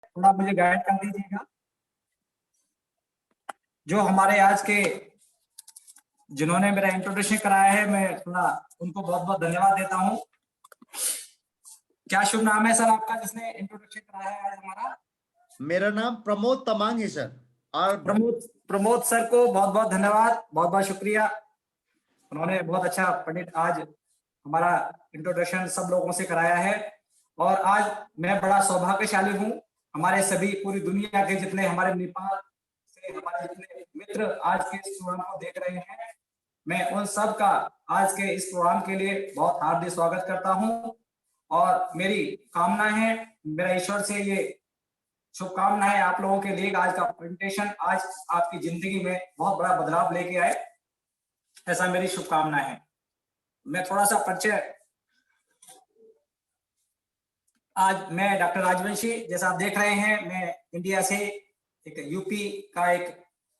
थोड़ा मुझे गाइड कर दीजिएगा। जो हमारे आज के जिन्होंने मेरा इंट्रोडक्शन कराया है, मैं थोड़ा उनको बहुत बहुत धन्यवाद देता हूँ। क्या शुभ नाम है सर आपका जिसने इंट्रोडक्शन कराया है आज हमारा? मेरा नाम प्रमोद तमांग है सर। और प्रमोद सर को बहुत बहुत धन्यवाद, बहुत बहुत शुक्रिया। उन्होंने बहुत अच्छा पंडित आज हमारा इंट्रोडक्शन सब लोगों से कराया है। और आज मैं बड़ा सौभाग्यशाली हूँ, हमारे सभी पूरी दुनिया के जितने हमारे नेपाल से हमारे जितने मित्र आज के इस प्रोग्राम को देख रहे हैं, मैं उन सब का आज के इस प्रोग्राम के लिए बहुत हार्दिक स्वागत करता हूँ। और मेरी कामना है, मेरा ईश्वर से ये शुभकामनाएं आप लोगों के लिए, आज का प्रेजेंटेशन आज आपकी जिंदगी में बहुत बड़ा बदलाव लेके आए, ऐसा मेरी शुभकामना है। मैं थोड़ा सा परिचय, आज मैं डॉक्टर राजवंशी, जैसा आप देख रहे हैं, मैं इंडिया से एक यूपी का एक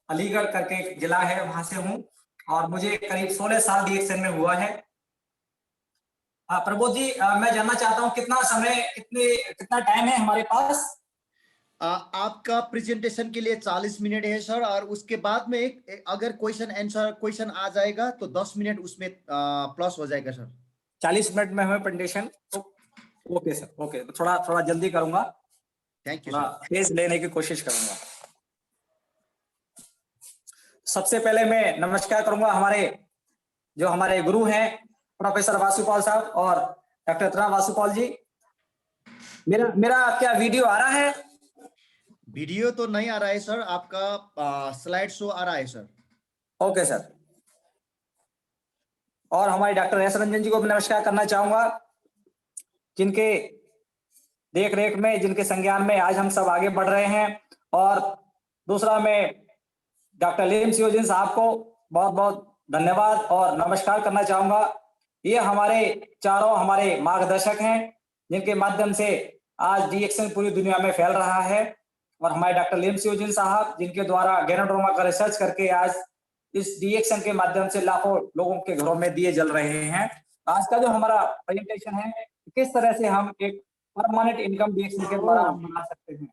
अलीगढ़ करके एक जिला है वहां से हूँ, और मुझे करीब 16 साल डीएक्सएन में हुआ है। प्रबोध जी, मैं जानना चाहता हूँ कितना समय, कितना टाइम है हमारे पास? आपका प्रेजेंटेशन के लिए 40 मिनट है सर, और उसके बाद में अगर क्वेश्चन आ जाएगा तो 10 मिनट उसमें प्लस हो जाएगा सर। 40 मिनट में हमें प्रेजेंटेशन, ओके सर, ओके, तो थोड़ा जल्दी करूंगा। थैंक यू सर, पेज लेने की कोशिश करूंगा। सबसे पहले मैं नमस्कार करूंगा हमारे गुरु हैं प्रोफेसर वासुपाल साहब और डॉक्टर तना वासुपाल जी। मेरा क्या वीडियो आ रहा है? वीडियो तो नहीं आ रहा है सर, आपका स्लाइड शो आ रहा है सर। Okay sir. और हमारे डॉक्टर एस रंजन जी को भी नमस्कार करना चाहूंगा, जिनके देख रेख में, जिनके संज्ञान में आज हम सब आगे बढ़ रहे हैं। और दूसरा, मैं डॉक्टर लीम सियोजिन साहब को बहुत बहुत धन्यवाद और नमस्कार करना चाहूंगा। ये हमारे मार्गदर्शक हैं, जिनके माध्यम से आज डीएक्सएन पूरी दुनिया में फैल रहा है। और हमारे डॉक्टर लीम सियोजिन साहब, जिनके द्वारा गैनोड्रोमा का रिसर्च करके आज इस डीएक्सएन के माध्यम से लाखों लोगों के घरों में दिए जल रहे हैं। आज का जो हमारा प्रेजेंटेशन है, किस तरह से हम एक परमानेंट इनकम डीएक्सएन के द्वारा हम बना सकते हैं,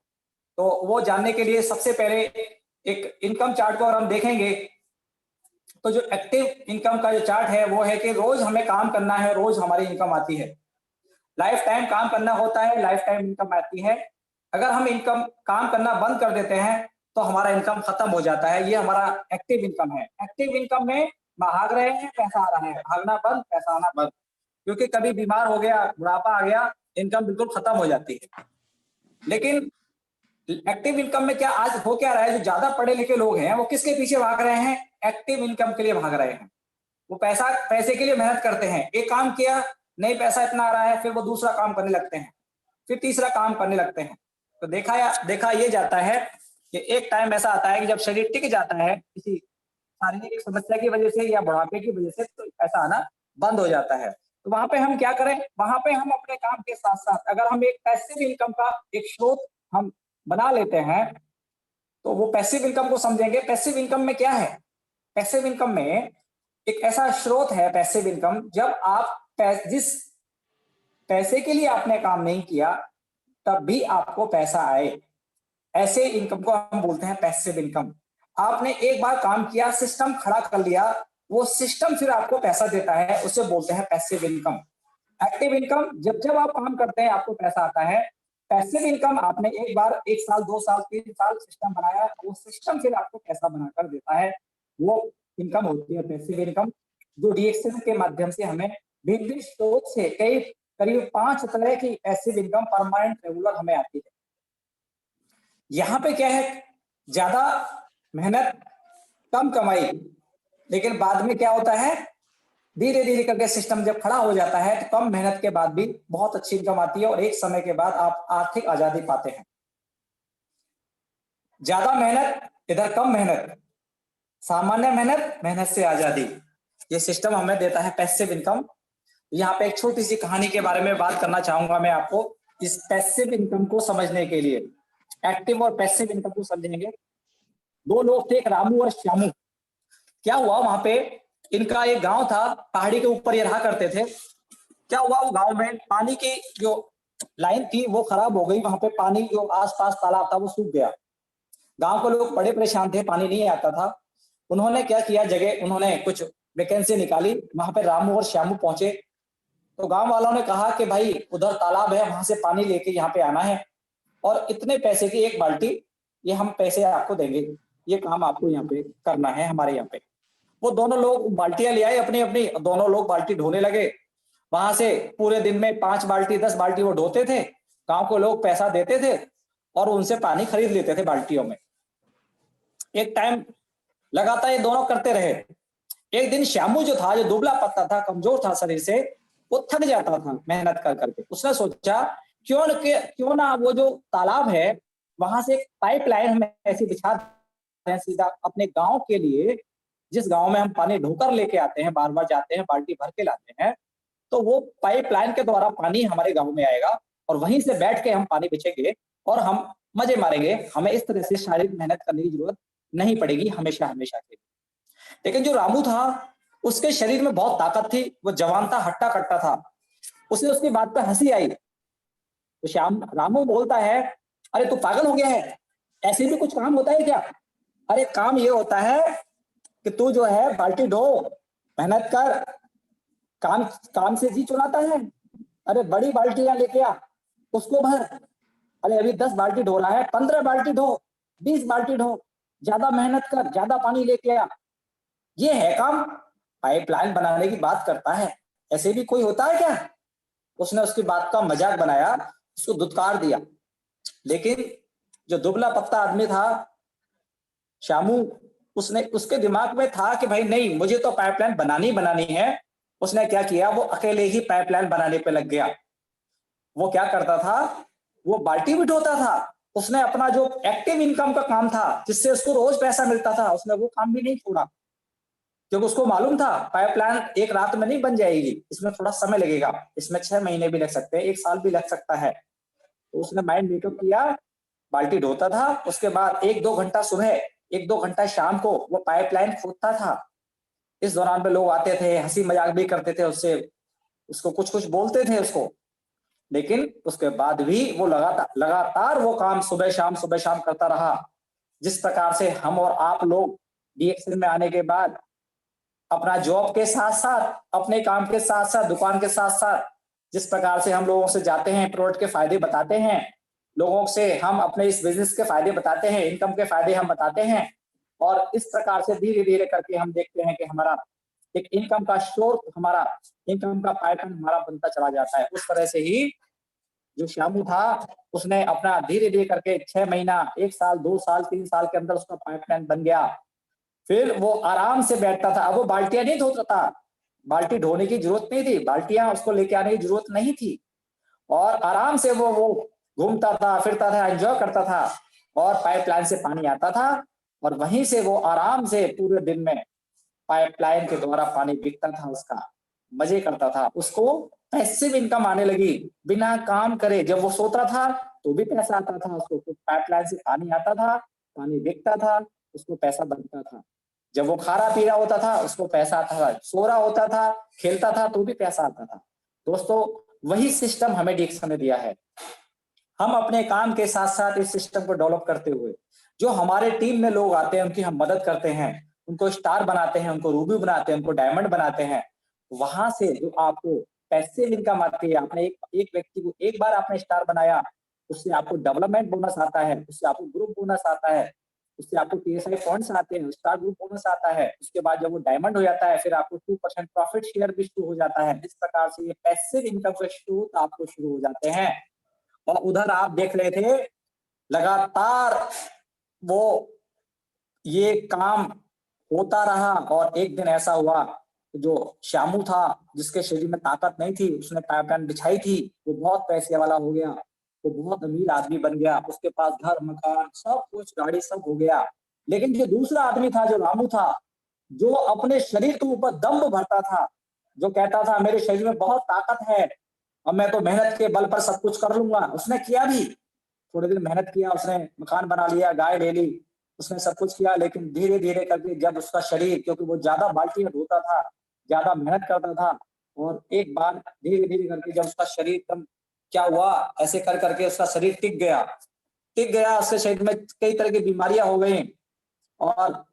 तो वो जानने के लिए सबसे पहले एक इनकम चार्ट को अगर हम देखेंगे, तो जो एक्टिव इनकम का जो चार्ट है वो है कि रोज हमें काम करना है, रोज हमारी इनकम आती है। लाइफ टाइम काम करना होता है, लाइफ टाइम इनकम आती है। अगर हम इनकम काम करना बंद कर देते हैं तो हमारा इनकम खत्म हो जाता है। ये हमारा एक्टिव इनकम है। एक्टिव इनकम में भाग रहे हैं, पैसा आ रहा है, भागना बंद, पैसा आना बंद। क्योंकि कभी बीमार हो गया, बुढ़ापा आ गया, इनकम बिल्कुल खत्म हो जाती है। लेकिन एक्टिव इनकम में क्या आज हो क्या रहा है, जो ज्यादा पढ़े लिखे लोग हैं वो किसके पीछे भाग रहे हैं? एक्टिव इनकम के लिए भाग रहे हैं। वो पैसे के लिए मेहनत करते हैं। एक काम किया, नहीं पैसा इतना आ रहा है, फिर वो दूसरा काम करने लगते हैं, फिर तीसरा काम करने लगते हैं। तो देखा ये जाता है कि एक टाइम ऐसा आता है कि जब शरीर टिक जाता है किसी शारीरिक समस्या की वजह से या बुढ़ापे की वजह से, तो पैसा आना बंद हो जाता है। तो वहां पे हम क्या करें? वहां पे हम अपने काम के साथ साथ अगर हम एक पैसिव इनकम का एक स्रोत हम बना लेते हैं, तो वो पैसिव इनकम को समझेंगे। पैसिव इनकम में क्या है? पैसिव इनकम में एक ऐसा स्रोत है पैसिव इनकम, जब आप जिस पैसे के लिए आपने काम नहीं किया तब भी आपको पैसा आए, ऐसे इनकम को हम बोलते हैं पैसिव इनकम। आपने एक बार काम किया, सिस्टम खड़ा कर लिया, वो सिस्टम फिर आपको पैसा देता है, उसे बोलते हैं पैसिव इनकम। एक्टिव इनकम, जब आप काम करते हैं आपको पैसा आता है। पैसिव इनकम, आपने एक बार 1 साल 2 साल 3 साल सिस्टम बनाया, वो सिस्टम फिर आपको पैसा बनाकर देता है, वो इनकम होती है पैसिव इनकम, जो डीएक्सएन के माध्यम से हमें विभिन्न स्रोत से करीब 5 तरह की पैसिव इनकम परमानेंट रेगुलर हमें आती है। यहाँ पे क्या है, ज्यादा मेहनत कम कमाई, लेकिन बाद में क्या होता है, धीरे धीरे करके सिस्टम जब खड़ा हो जाता है तो कम मेहनत के बाद भी बहुत अच्छी इनकम आती है और एक समय के बाद आप आर्थिक आजादी पाते हैं। ज्यादा मेहनत इधर कम मेहनत, सामान्य मेहनत से आजादी, ये सिस्टम हमें देता है पैसिव इनकम। यहाँ पे एक छोटी सी कहानी के बारे में बात करना चाहूंगा मैं आपको, इस पैसिव इनकम को समझने के लिए। एक्टिव और पैसिव इनकम को समझेंगे। 2 लोग थे, एक रामू और श्यामू। क्या हुआ, वहां पे इनका एक गांव था, पहाड़ी के ऊपर ये रहा करते थे। क्या हुआ, वो गांव में पानी की जो लाइन थी वो खराब हो गई, वहां पे पानी जो आसपास तालाब था वो सूख गया। गांव के लोग बड़े परेशान थे, पानी नहीं आता था। उन्होंने क्या किया, जगह उन्होंने कुछ वैकेंसी निकाली, वहां पे रामू और श्यामू पहुंचे। तो गांव वालों ने कहा कि भाई उधर तालाब है, वहां से पानी लेके यहाँ पे आना है और इतने पैसे की एक बाल्टी, ये हम पैसे आपको देंगे, ये काम आपको यहाँ पे करना है हमारे यहाँ पे। वो दोनों लोग बाल्टियां ले आए अपनी अपनी, दोनों लोग बाल्टी ढोने लगे। वहां से पूरे दिन में 5 बाल्टी 10 बाल्टी वो ढोते थे। गांव को लोग पैसा देते थे और उनसे पानी खरीद लेते थे बाल्टियों में। एक टाइम लगातार ये दोनों करते रहे। एक दिन श्यामू जो था, जो दुबला पतला था, कमजोर था शरीर से, वो थक जाता था मेहनत कर करके। उसने सोचा क्यों ना वो जो तालाब है वहां से एक पाइपलाइन हम ऐसी बिछा दें सीधा अपने गांव के लिए, जिस गांव में हम पानी ढोकर लेके आते हैं, बार बार जाते हैं, बाल्टी भर के लाते हैं, तो वो पाइपलाइन के द्वारा पानी हमारे गांव में आएगा और वहीं से बैठ के हम पानी बिछेंगे और हम मजे मारेंगे। हमें इस तरह से शारीरिक मेहनत करने की जरूरत नहीं पड़ेगी हमेशा हमेशा के लिए। लेकिन जो रामू था, उसके शरीर में बहुत ताकत थी, वो जवान था, हट्टा कट्टा था। उसे उसकी बात पे हंसी आई। तो रामू बोलता है, अरे तू पागल हो गया है, ऐसे भी कुछ काम होता है क्या? अरे काम ये होता है कि तू जो है बाल्टी ढो, मेहनत कर, काम काम से जी चुराता है। अरे बड़ी बाल्टियां लेके आ, उसको भर। अरे अभी 10 बाल्टी ढो रहा है, 15 बाल्टी ढो, 20 बाल्टी ढो, ज्यादा मेहनत कर, ज्यादा पानी लेके आ, ये है काम। पाइपलाइन बनाने की बात करता है, ऐसे भी कोई होता है क्या? उसने उसकी बात का मजाक बनाया, उसको धुतकार दिया। लेकिन जो दुबला पत्ता आदमी था श्यामू, उसने उसके दिमाग में था कि भाई नहीं, मुझे तो पाइपलाइन बनानी है। उसने क्या किया, वो अकेले ही पाइपलाइन बनाने पे लग गया। वो क्या करता था, वो बाल्टी भी ढोता था। उसने अपना जो एक्टिव इनकम का काम था, जिससे उसको रोज पैसा मिलता था, उसने वो काम भी नहीं छोड़ा, क्योंकि उसको मालूम था पाइपलाइन एक रात में नहीं बन जाएगी, इसमें थोड़ा समय लगेगा, इसमें 6 महीने भी लग सकते हैं, 1 साल भी लग सकता है। तो उसने माइंड मेकअप किया, बाल्टी ढोता था, उसके बाद 1-2 घंटा सुबह, 1-2 घंटा शाम को वो पाइपलाइन खोदता था। इस दौरान पे लोग आते थे, हंसी मजाक भी करते थे उससे, उसको कुछ कुछ बोलते थे उसको। लेकिन उसके बाद भी वो लगातार लगातार वो काम सुबह शाम करता रहा। जिस प्रकार से हम और आप लोग डीएक्सएल में आने के बाद अपना जॉब के साथ साथ, अपने काम के साथ साथ, दुकान के साथ साथ, जिस प्रकार से हम लोगों से जाते हैं, प्रोडक्ट के फायदे बताते हैं, लोगों से हम अपने इस बिजनेस के फायदे बताते हैं, इनकम के फायदे हम बताते हैं, और इस प्रकार से धीरे धीरे करके हम देखते हैं कि हमारा एक इनकम का सोर्स, हमारा इनकम का पैटर्न हमारा बनता चला जाता है। उस तरह से ही जो श्यामू था, उसने अपना धीरे धीरे करके 6 महीना, 1 साल, 2 साल, 3 साल के अंदर उसका पाइपलाइन बन गया। फिर वो आराम से बैठता था। अब वो बाल्टियां नहीं धोता था, बाल्टी ढोने की जरूरत नहीं थी, बाल्टियां उसको लेके आने की जरूरत नहीं थी, और आराम से वो घूमता था, फिरता था, एंजॉय करता था, और पाइपलाइन से पानी आता था और वहीं से वो आराम से पूरे दिन में पाइपलाइन के द्वारा पानी बिकता था, उसका मजे करता था। उसको पैसिव इनकम आने लगी बिना काम करे। जब वो सोता था तो भी पैसा आता था उसको, तो पाइपलाइन से पानी आता था, पानी बिकता था, उसको पैसा बनता था। जब वो खा रहा पी रहा होता था, उसको पैसा आता था, सो रहा होता था, खेलता था, तो भी पैसा आता था। दोस्तों, वही सिस्टम हमें डीएक्सएल ने दिया है। हम अपने काम के साथ साथ इस सिस्टम को डेवलप करते हुए, जो हमारे टीम में लोग आते हैं उनकी हम मदद करते हैं, उनको स्टार बनाते हैं, उनको रूबी बनाते हैं, उनको डायमंड बनाते हैं। वहां से जो आपको पैसिव इनकम आती है, आपने एक व्यक्ति को एक बार आपने स्टार बनाया, उससे आपको डेवलपमेंट बोनस आता है, उससे आपको ग्रुप बोनस आता है, उससे आपको टीएसआई फंड्स आते हैं, स्टार ग्रुप बोनस आता है। उसके बाद जब वो डायमंड हो जाता है, फिर आपको 2% प्रॉफिट शेयर भी शुरू हो जाता है। इस प्रकार से ये पैसिव इनकम के स्रोत आपको शुरू हो जाते हैं। और उधर आप देख रहे थे, लगातार वो ये काम होता रहा, और एक दिन ऐसा हुआ, जो श्यामू था, जिसके शरीर में ताकत नहीं थी, उसने पाइपलाइन बिछाई थी, वो बहुत पैसे वाला हो गया, वो बहुत अमीर आदमी बन गया, उसके पास घर मकान सब कुछ, गाड़ी सब हो गया। लेकिन जो दूसरा आदमी था, जो रामू था, जो अपने शरीर के ऊपर दम्भ भरता था, जो कहता था मेरे शरीर में बहुत ताकत है और मैं तो मेहनत के बल पर सब कुछ कर लूंगा, उसने किया भी। थोड़े दिन मेहनत किया, उसने मकान बना लिया, गाय ले ली, उसने सब कुछ किया। लेकिन धीरे धीरे करके जब उसका शरीर, क्योंकि वो ज्यादा बाल्टियां धोता था, ज्यादा मेहनत करता था, और एक बार धीरे धीरे करके जब उसका शरीर एकदम क्या हुआ, ऐसे कर करके उसका शरीर टिक गया, उसके शरीर में कई तरह की बीमारियां हो गई और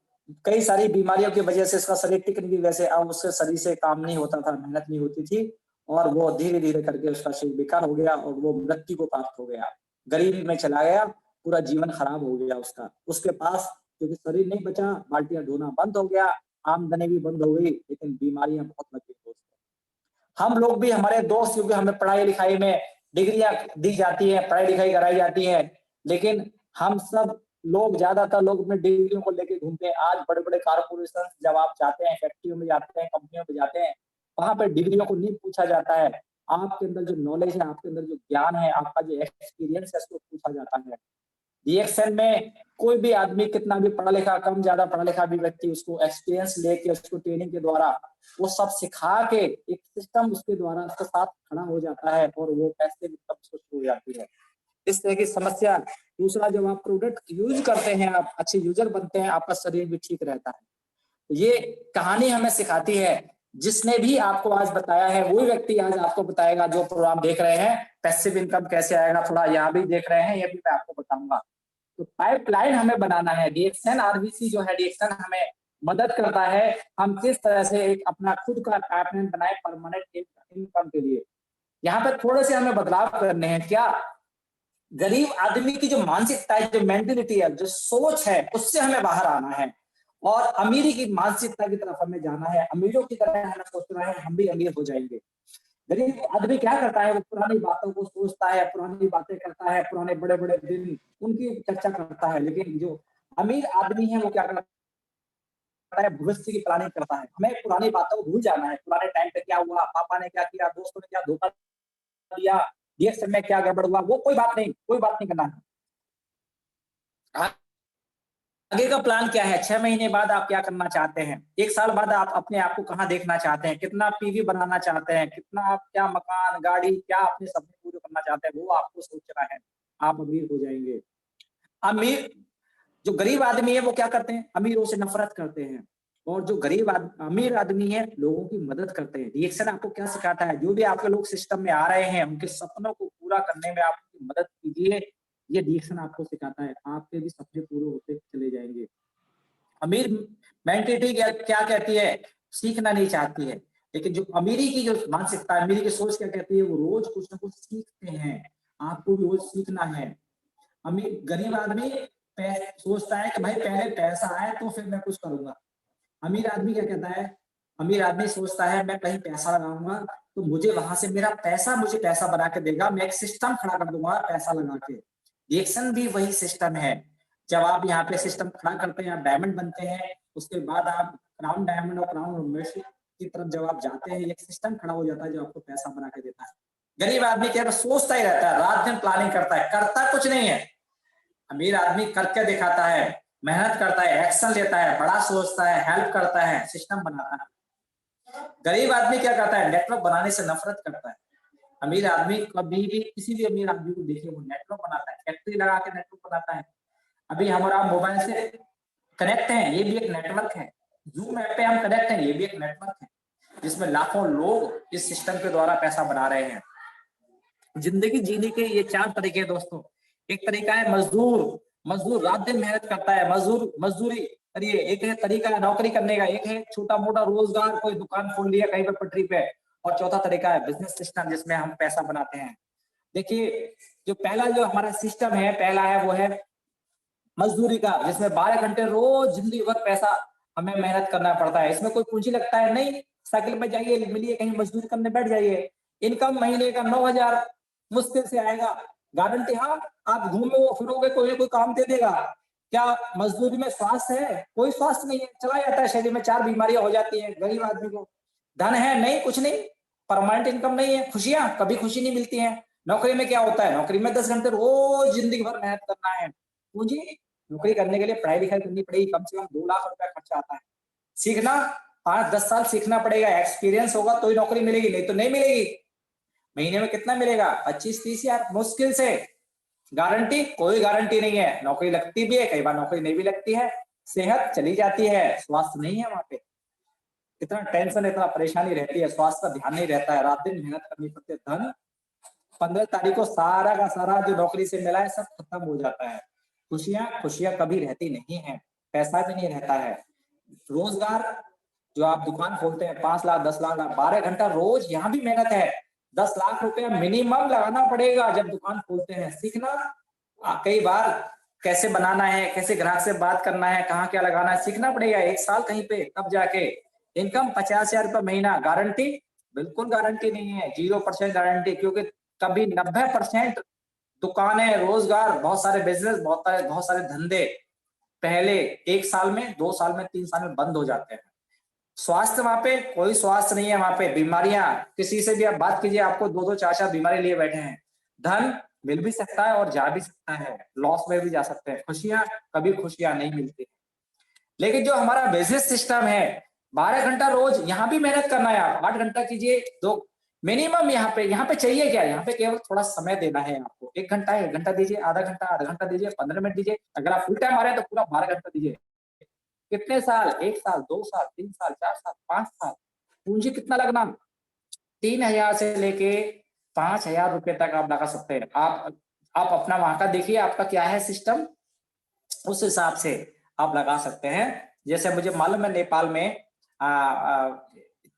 कई सारी बीमारियों की वजह से इसका शरीर टिक नहीं गई। वैसे अब उसके शरीर से काम नहीं होता था, मेहनत नहीं होती थी और वो धीरे धीरे करके उसका शरीर बेकार हो गया और वो मृत्यु को प्राप्त हो गया, गरीबी में चला गया, पूरा जीवन खराब हो गया उसका। उसके पास क्योंकि शरीर नहीं बचा, बाल्टियां ढोना बंद हो गया, आमदनी भी बंद हो गई, लेकिन बीमारियां बहुत लग गई दोस्तों। हम लोग भी, हमारे दोस्त, क्योंकि हमें पढ़ाई लिखाई में डिग्रियां दी जाती है, पढ़ाई लिखाई कराई जाती है, लेकिन हम सब लोग, ज्यादातर लोग अपने डिग्रियों को लेके घूमते हैं। आज बड़े बड़े कारपोरेशन जब आप जाते हैं, फैक्ट्रियों में जाते हैं, कंपनियों में जाते हैं, वहां पर डिग्रियों को नहीं पूछा जाता है, आपके अंदर जो नॉलेज है, आपके अंदर जो ज्ञान है, आपका जो एक्सपीरियंस है, उसको पूछा जाता है। रिएक्शन में कोई भी आदमी, कितना भी पढ़ा लिखा, कम ज्यादा पढ़ा लिखा भी व्यक्ति, उसको एक्सपीरियंस लेके, उसको ट्रेनिंग के द्वारा वो सब सिखा के एक सिस्टम उसके द्वारा उसके साथ खड़ा हो जाता है और वो पैसे भी तब शुरू हो जाती है। इस तरह की समस्या। दूसरा, जब आप प्रोडक्ट यूज करते हैं, आप अच्छे यूजर बनते हैं, आपका शरीर भी ठीक रहता है। ये कहानी हमें सिखाती है। जिसने भी आपको आज बताया है, वही व्यक्ति आज आपको बताएगा। जो प्रोग्राम देख रहे हैं, पैसिव इनकम कैसे आएगा, थोड़ा यहाँ भी देख रहे हैं, ये भी मैं आपको बताऊंगा। तो पाइपलाइन हमें बनाना है। रिएक्शन आरबीसी जो है, रिएक्शन हमें मदद करता है। हम किस तरह से एक अपना खुद का पाइपलाइन बनाए परमानेंट इनकम के लिए। यहाँ पर थोड़े से हमें बदलाव करने हैं। क्या, गरीब आदमी की जो मानसिकता है, जो मेंटेलिटी है, जो सोच है, उससे हमें बाहर आना है और अमीरी की मानसिकता की तरफ हमें जाना है। अमीरों की तरह हमें सोचना है, हम भी अमीर हो जाएंगे। गरीब आदमी क्या करता है, वो पुरानी बातों को सोचता है, पुरानी बातें करता है, पुराने बड़े बड़े दिन उनकी चर्चा करता है। लेकिन जो अमीर आदमी है, वो क्या करता है, भविष्य की प्लानिंग करता है। हमें पुरानी बातों को भूल जाना है। पुराने टाइम पे क्या हुआ, पापा ने क्या किया, दोस्तों ने क्या धोखा दिया, ये सब में क्या गड़बड़ हुआ, वो कोई बात नहीं करना है। आगे का प्लान क्या है, 6 महीने बाद आप क्या करना चाहते हैं, 1 साल बाद आप अपने आप को कहाँ देखना चाहते हैं, कितना पीवी बनाना चाहते हैं, कितना आप, क्या मकान, गाड़ी, क्या अपने सपने पूरे करना चाहते हैं, वो आपको सोचना है। आप अमीर हो जाएंगे। अमीर, जो गरीब आदमी है, वो क्या करते हैं, अमीरों से नफरत करते हैं। और जो अमीर आदमी है, लोगों की मदद करते हैं। रिएक्शन आपको क्या सिखाता है, जो भी आपके लोग सिस्टम में आ रहे हैं, उनके सपनों को पूरा करने में आप उनकी मदद कीजिए। ये रिएक्शन आपको सिखाता है, आपके भी सपने पूरे होते चले जाएंगे। अमीर मेंटेलिटी क्या कहती है, सीखना नहीं चाहती है। लेकिन जो अमीरी की जो मानसिकता है, अमीरी की सोच क्या कहती है, वो रोज कुछ ना कुछ सीखते हैं। आपको भी रोज सीखना है। अमीर, गरीब आदमी सोचता है कि भाई पहले पैसा आए तो फिर मैं कुछ करूंगा। अमीर आदमी क्या कहता है, अमीर आदमी सोचता है मैं कहीं पैसा लगाऊंगा तो मुझे वहां से मेरा पैसा मुझे पैसा बना के देगा, मैं एक सिस्टम खड़ा कर दूंगा पैसा लगा के। रिएक्शन भी वही सिस्टम है। जब आप यहाँ पे सिस्टम खड़ा करते हैं, आप डायमंड बनते हैं, उसके बाद आप क्राउन डायमंड और क्राउन मेंबरशिप की तरफ जब आप जाते हैं, एक सिस्टम खड़ा हो जाता है जो आपको पैसा बना के देता है। गरीब आदमी क्या सोचता ही रहता है, रात दिन प्लानिंग करता है, करता कुछ नहीं है। अमीर आदमी करके दिखाता है, मेहनत करता है, एक्शन लेता है, बड़ा सोचता है, हेल्प करता है, सिस्टम बनाता है। गरीब आदमी क्या करता है, नेटवर्क बनाने से नफरत करता है। अमीर आदमी कभी भी, किसी भी अमीर आदमी को देखिए, वो नेटवर्क बनाता है, फैक्ट्री लगा के नेटवर्क बनाता है। अभी हमारा मोबाइल से कनेक्ट है, ये भी एक नेटवर्क है। जूम ऐप पे हम कनेक्ट हैं, ये भी एक नेटवर्क है, जिसमें लाखों लोग इस सिस्टम के द्वारा पैसा बना रहे हैं। जिंदगी जीने के ये 4 तरीके हैं दोस्तों। एक तरीका है मजदूर, मजदूर रात दिन मेहनत करता है, मजदूरी करिए। एक है तरीका नौकरी करने का, एक है छोटा मोटा रोजगार, कोई दुकान खोल लिया कहीं पर पटरी पे, और चौथा तरीका है बिजनेस सिस्टम, जिसमें हम पैसा बनाते हैं। देखिए, जो पहला जो हमारा सिस्टम है, पहला है वो है मजदूरी का, जिसमें 12 घंटे रोज जिंदगी भर पैसा हमें मेहनत करना पड़ता है। इसमें कोई पूंजी लगता है नहीं, साइकिल में जाइए, मिलिए, कहीं मजदूरी करने बैठ जाइए। इनकम महीने का 9,000 मुश्किल से आएगा, गारंटी। हाँ, आप घूमो फिरोगे, कोई ना कोई काम दे देगा। क्या मजदूरी में स्वास्थ्य है? कोई स्वास्थ्य नहीं है, चला जाता है शरीर में, 4 बीमारियां हो जाती है गरीब आदमी को। धन है नहीं, कुछ नहीं, परमानेंट इनकम नहीं है, खुशियां, कभी खुशी नहीं मिलती है। नौकरी में क्या होता है, नौकरी में 10 घंटे रोज जिंदगी भर मेहनत करना है। पूंजी, नौकरी करने के लिए पढ़ाई लिखाई करनी पड़ेगी, कम से कम 2 लाख रुपया खर्चा आता है। सीखना, 5-10 साल सीखना पड़ेगा, एक्सपीरियंस होगा तो ही नौकरी मिलेगी, नहीं तो नहीं मिलेगी। महीने में कितना मिलेगा, 25-30 हजार मुश्किल से। गारंटी, कोई गारंटी नहीं है। नौकरी लगती भी है, कई बार नौकरी नहीं भी लगती है। सेहत चली जाती है, स्वास्थ्य नहीं है वहां पे। इतना टेंशन, इतना परेशानी रहती है, स्वास्थ्य का ध्यान नहीं रहता है, रात दिन मेहनत करनी पड़ती है। धन 15 तारीख को सारा का सारा जो नौकरी से मिला है सब खत्म हो जाता है। खुशियां कभी रहती नहीं है, पैसा भी नहीं रहता है। रोजगार जो आप दुकान खोलते हैं 5 लाख 10 लाख 12 घंटा रोज, यहाँ भी मेहनत है। 10 लाख रुपया मिनिमम लगाना पड़ेगा जब दुकान खोलते हैं। सीखना कई बार कैसे बनाना है, कैसे ग्राहक से बात करना है, कहाँ क्या लगाना है, सीखना पड़ेगा 1 साल कहीं पे, तब जाके। इनकम 50,000 रुपये महीना, गारंटी? बिल्कुल गारंटी नहीं है, 0% गारंटी, क्योंकि कभी 90% दुकानें, रोजगार, बहुत सारे बिजनेस, बहुत सारे धंधे पहले 1 साल में, 2 साल में, 3 साल में बंद हो जाते हैं। स्वास्थ्य वहां पे कोई स्वास्थ्य नहीं है, वहां पे बीमारियां, किसी से भी आप बात कीजिए आपको 2-2 4-4 बीमारी लिए बैठे हैं। धन मिल भी सकता है और जा भी सकता है, लॉस में भी जा सकते हैं। कभी खुशियां नहीं मिलती। लेकिन जो हमारा बिजनेस सिस्टम है, 12 घंटा रोज, यहाँ भी मेहनत करना है। आप 8 घंटा कीजिए, दो मिनिमम। यहाँ पे चाहिए क्या? यहाँ पे केवल थोड़ा समय देना है आपको। 1 घंटा 1 घंटा दीजिए, आधा घंटा दीजिए, 15 मिनट दीजिए। अगर आप फुल टाइम आ रहे हैं तो पूरा 12 घंटा दीजिए। कितने साल? 1 साल, 2 साल, 3 साल, 4 साल, 5 साल। पूंजी कितना लगना? 3,000 से लेके 5,000 रुपए तक आप लगा सकते हैं। आप अपना वहां का देखिए, आपका क्या है सिस्टम, उस हिसाब से आप लगा सकते हैं। जैसे मुझे मालूम है नेपाल में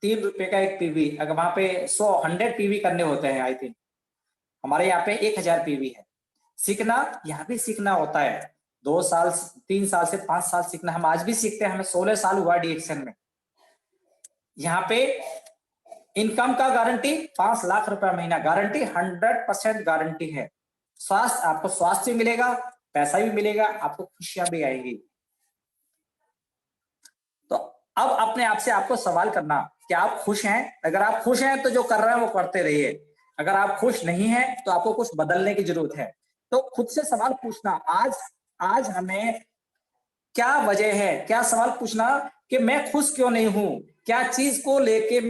3 रुपए का एक पीवी, अगर वहां पे 100 पीवी करने होते हैं आई थिंक। हमारे यहाँ पे 1,000 पीवी है। सीखना, यहाँ भी सीखना होता है। 2 साल, 3 साल से 5 साल सीखना। हम आज भी सीखते हैं, हमें 16 साल हुआ डीएक्शन में। यहाँ पे इनकम का गारंटी 5 लाख रुपया महीना, गारंटी 100% गारंटी है। स्वास्थ्य, आपको स्वास्थ्य भी मिलेगा, पैसा भी मिलेगा, आपको खुशियां भी आएगी। तो अब अपने आप से आपको सवाल करना कि आप खुश हैं? अगर आप खुश हैं तो जो कर रहे हैं वो करते रहिए। अगर आप खुश नहीं हैं तो आपको कुछ बदलने की जरूरत है। तो खुद से सवाल पूछना, आज हमें क्या वजह है, क्या सवाल पूछना कि मैं खुश क्यों नहीं हूं, क्या चीज को लेके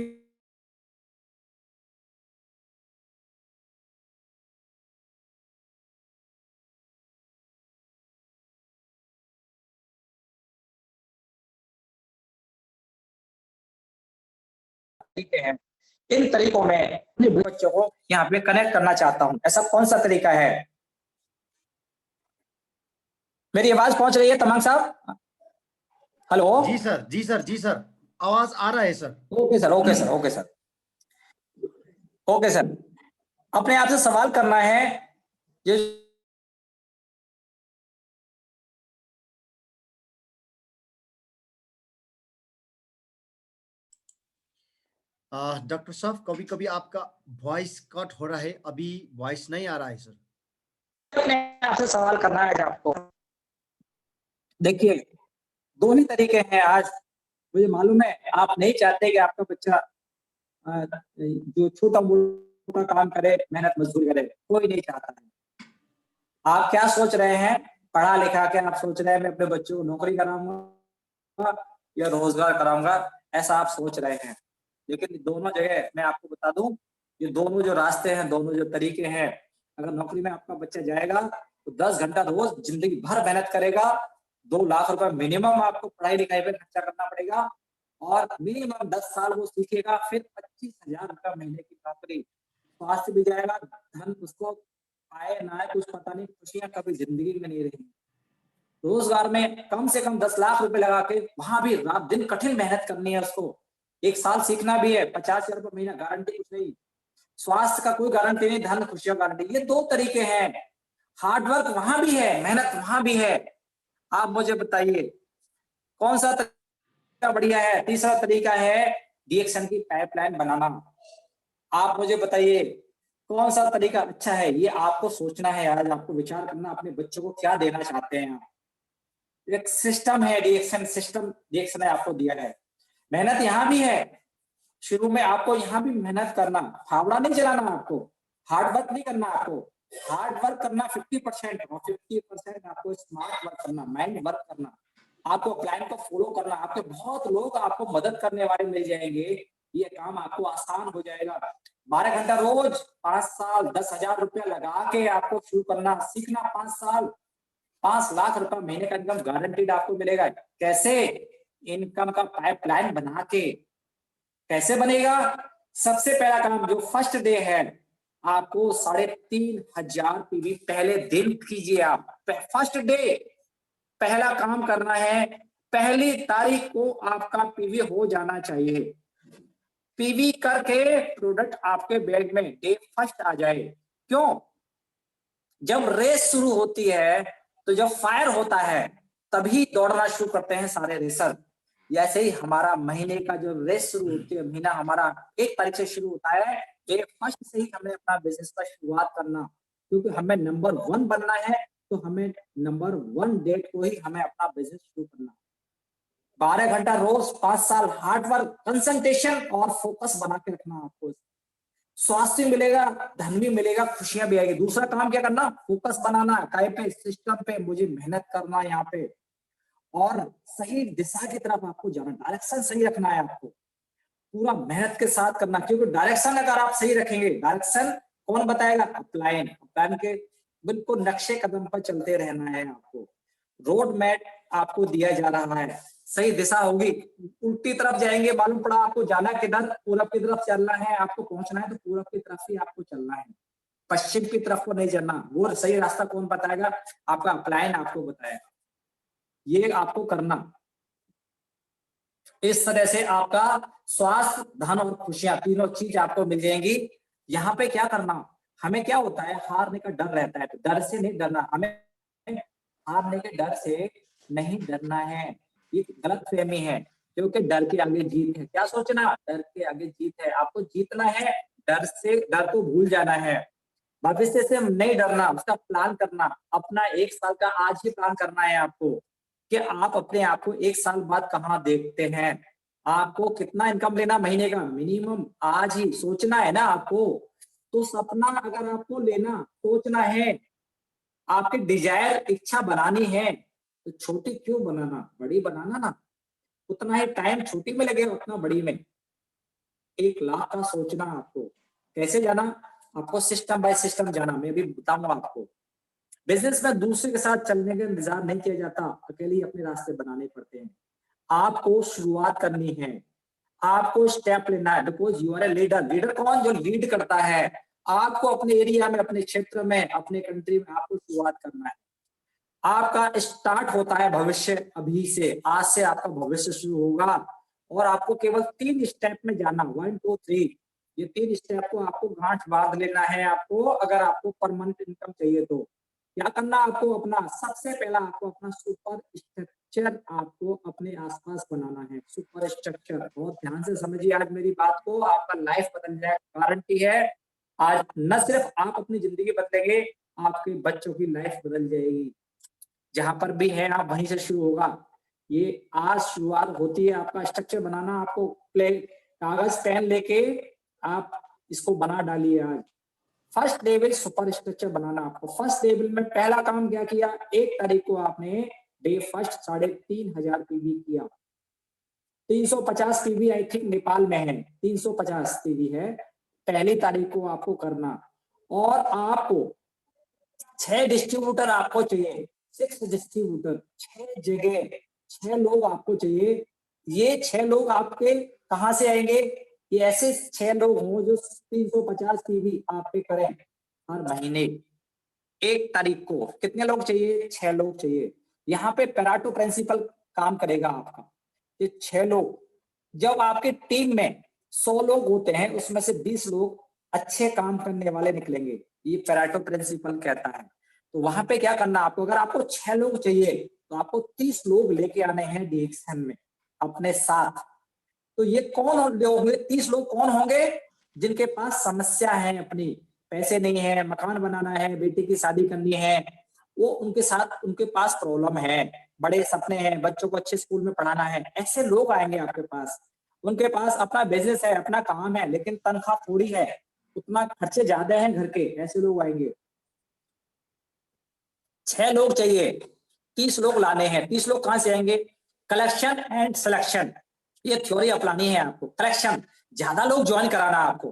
तरीके हैं। इन तरीकों में अपने बच्चों को यहाँ पे कनेक्ट करना चाहता हूं। ऐसा कौन सा तरीका है? मेरी आवाज पहुंच रही है तमाम साहब? हेलो? जी सर, जी सर, जी सर, आवाज आ रहा है sir. Okay sir, okay sir, okay sir, okay sir. अपने आप से सवाल करना है, ये डॉक्टर साहब, कभी कभी आपका वॉइस कट हो रहा है, अभी वॉइस नहीं आ रहा है सर। अपने आप से सवाल करना है आपको। देखिए, दोनों ही तरीके हैं। आज मुझे मालूम है आप नहीं चाहते कि आपका बच्चा जो छोटा मोटा काम करे, मेहनत मजदूरी करे, कोई नहीं चाहता है। आप क्या सोच रहे हैं? पढ़ा लिखा के आप सोच रहे हैं मैं अपने बच्चों को नौकरी कराऊंगा या रोजगार कराऊंगा, ऐसा आप सोच रहे हैं। लेकिन दोनों जगह मैं आपको बता दूं, ये दोनों जो रास्ते हैं, दोनों जो तरीके हैं, अगर नौकरी में आपका बच्चा जाएगा तो 10 घंटा रोज जिंदगी भर मेहनत करेगा। 2 लाख रुपए मिनिमम आपको पढ़ाई लिखाई पे खर्चा करना पड़ेगा और मिनिमम 10 साल वो सीखेगा, फिर 25,000 रुपया महीने की नौकरी। स्वास्थ्य भी जाएगा, धन उसको आए ना आए कुछ पता नहीं, खुशियां कभी जिंदगी में नहीं रही। रोजगार में कम से कम 10 लाख रुपए लगा के वहां भी रात दिन कठिन मेहनत करनी है उसको। 1 साल सीखना भी है, 50,000 रुपये महीना, गारंटी कुछ नहीं। स्वास्थ्य का कोई गारंटी नहीं, धन खुशियां गारंटी। ये 2 तरीके हैं। हार्डवर्क वहां भी है, मेहनत वहां भी है। आप मुझे बताइए कौन सा तरीका बढ़िया है? तीसरा तरीका है डीएक्शन की पाइपलाइन बनाना। आप मुझे बताइए कौन सा तरीका अच्छा है? ये आपको सोचना है, आज आपको विचार करना, अपने बच्चों को क्या देना चाहते हैं आप। एक सिस्टम है, डीएक्शन सिस्टम, डीएक्शन है आपको दिया है। मेहनत यहाँ भी है, शुरू में आपको यहाँ भी मेहनत करना, फावड़ा नहीं चलाना आपको, हार्ड वर्क नहीं करना आपको। हार्ड वर्क करना 50% और 50% आपको स्मार्ट वर्क करना, माइंड वर्क करना, आपको प्लान को फॉलो करना। आपके बहुत लोग आपको मदद करने वाले मिल जाएंगे, ये काम आपको आसान हो जाएगा। 12 घंटा रोज, 5 साल, 10,000 रुपया लगा के आपको शुरू करना, सीखना 5 साल, 5 लाख रुपए महीने का इनकम गारंटीड आपको मिलेगा। कैसे? इनकम का पाइपलाइन बना के। कैसे बनेगा? सबसे पहला काम जो फर्स्ट डे है, आपको 3,500 पीवी पहले दिन कीजिए। आप फर्स्ट डे पहला काम करना है, पहली तारीख को आपका पीवी हो जाना चाहिए। पीवी करके प्रोडक्ट आपके बैग में डे फर्स्ट आ जाए। क्यों? जब रेस शुरू होती है, तो जब फायर होता है तभी दौड़ना शुरू करते हैं सारे रेसर। जैसे ही हमारा महीने का जो रेस शुरू होती है, महीना हमारा 1 तारीख से शुरू होता है, डे फर्स्ट से ही हमें अपना बिजनेस का शुरुआत करना, क्योंकि हमें नंबर 1 बनना है। तो हमें नंबर 1 डेट को ही हमें अपना बिजनेस शुरू करना। 12 घंटा रोज 5 साल हार्ड वर्क, कंसंट्रेशन और फोकस बना के रखना। आपको स्वास्थ्य मिलेगा, धन भी मिलेगा, खुशियां भी आएगी। दूसरा काम क्या करना? फोकस बनाना, काय पे, सिस्टम पे मुझे मेहनत करना है यहाँ पे, और सही दिशा की तरफ आपको जाना, डायरेक्शन सही रखना है आपको, पूरा मेहनत के साथ करना। क्योंकि डायरेक्शन अगर आप सही रखेंगे, डायरेक्शन कौन बताएगा? अपलाइन। अपलाइन के बिल्कुल नक्शे कदम पर चलते रहना है आपको। रोड मैप आपको दिया जा रहा है, सही दिशा होगी। उल्टी तरफ जाएंगे, मालूम पड़ा आपको जाना किधर, पूरब की तरफ चलना है, आपको पहुंचना है तो पूरब की तरफ ही आपको चलना है, पश्चिम की तरफ को नहीं चलना। वो सही रास्ता कौन बताएगा? आपका अपलाइन आपको बताएगा। ये आपको करना। इस तरह से आपका स्वास्थ्य, धन और खुशियां तीनों चीज आपको मिल जाएंगी। यहाँ पे क्या करना, हमें क्या होता है, हारने का डर रहता है, तो डर से नहीं डरना, हमें हारने के डर से नहीं डरना है। ये गलत फहमी है, क्योंकि डर के आगे जीत है। क्या सोचना? डर के आगे जीत है। आपको जीतना है, डर को भूल जाना है। भविष्य से नहीं डरना, उसका प्लान करना। अपना 1 साल का आज ही प्लान करना है आपको, कि आप अपने आप को 1 साल बाद कहाँ देखते हैं। आपको कितना इनकम लेना महीने का, मिनिमम आज ही सोचना है ना आपको। तो सपना अगर आपको लेना, सोचना है, आपकी डिजायर, इच्छा बनानी है, तो छोटी क्यों बनाना, बड़ी बनाना ना। उतना ही टाइम छोटी में लगेगा, उतना बड़ी में। 1 लाख का सोचना आपको। कैसे जाना? आपको सिस्टम बाय सिस्टम जाना, मैं भी बताऊंगा आपको। बिजनेस में दूसरे के साथ चलने का इंतजार नहीं किया जाता, अकेले ही अपने रास्ते बनाने पड़ते हैं। आपको शुरुआत करनी है, आपको स्टेप लेना है, because you are a leader. Leader कौन? जो लीड करता है। आपको अपने एरिया में, अपने क्षेत्र में, अपने कंट्री में आपको शुरुआत करना है। आपका स्टार्ट होता है भविष्य अभी से, आज से आपका भविष्य शुरू होगा। और आपको केवल 3 स्टेप में जाना, 1 2 3। ये 3 स्टेप को आपको गांठ बांध लेना है आपको, अगर आपको परमानेंट इनकम चाहिए तो। क्या करना आपको? अपना सबसे पहला आपको अपना सुपर स्ट्रक्चर आपको अपने आसपास बनाना है। सुपर स्ट्रक्चर, बहुत ध्यान से समझिए आज मेरी बात को, आपका लाइफ बदल जाएगा, गारंटी है। आज न सिर्फ आप अपनी जिंदगी बदलेंगे, आपके बच्चों की लाइफ बदल जाएगी। जहां पर भी है आप वहीं से शुरू होगा। ये आज शुरुआत होती है, आपका स्ट्रक्चर बनाना। आपको प्ले कागज पेन लेके आप इसको बना डालिए आज। फर्स्ट लेवल सुपर स्ट्रक्चर बनाना आपको। फर्स्ट लेवल में पहला काम क्या किया? 1 तारीख को आपने डे फर्स्ट 3,500 पीवी किया। 350 पीवी आई थिंक नेपाल में है, 350 पीवी है। पहली तारीख को आपको करना, और आपको 6 डिस्ट्रीब्यूटर आपको चाहिए, 6 डिस्ट्रीब्यूटर, 6 जगह, 6 लोग आपको चाहिए। ये 6 लोग आपके कहां से आएंगे? ये ऐसे 6 लोग हों जो 350 पीवी आप पे करें हर महीने। 1 तारीख को कितने लोग चाहिए? 6 लोग चाहिए। यहाँ पे पेराटो प्रिंसिपल काम करेगा आपका। ये 6 लोग, जब आपके टीम में 100 लोग होते हैं, उसमें से 20 लोग अच्छे काम करने वाले निकलेंगे। ये पेराटो प्रिंसिपल कहता है। तो वहां पे क्या करना आपको? अगर आपको 6 लोग चाहिए, तो आपको 30 लोग लेके आने हैं डिएक्शन में अपने साथ। तो ये कौन होंगे? 30 लोग कौन होंगे? जिनके पास समस्या है, अपनी पैसे नहीं है, मकान बनाना है, बेटी की शादी करनी है, वो उनके साथ, उनके पास प्रॉब्लम है, बड़े सपने हैं, बच्चों को अच्छे स्कूल में पढ़ाना है। ऐसे लोग आएंगे आपके पास। उनके पास अपना बिजनेस है, अपना काम है, लेकिन तनख्वाह थोड़ी है, उतना खर्चे ज्यादा हैं घर के। ऐसे लोग आएंगे। 6 लोग चाहिए, 30 लोग लाने हैं। 30 लोग कहां से आएंगे? कलेक्शन एंड सिलेक्शन, ये थ्योरी अपनानी है आपको। कलेक्शन, ज्यादा लोग ज्वाइन कराना आपको।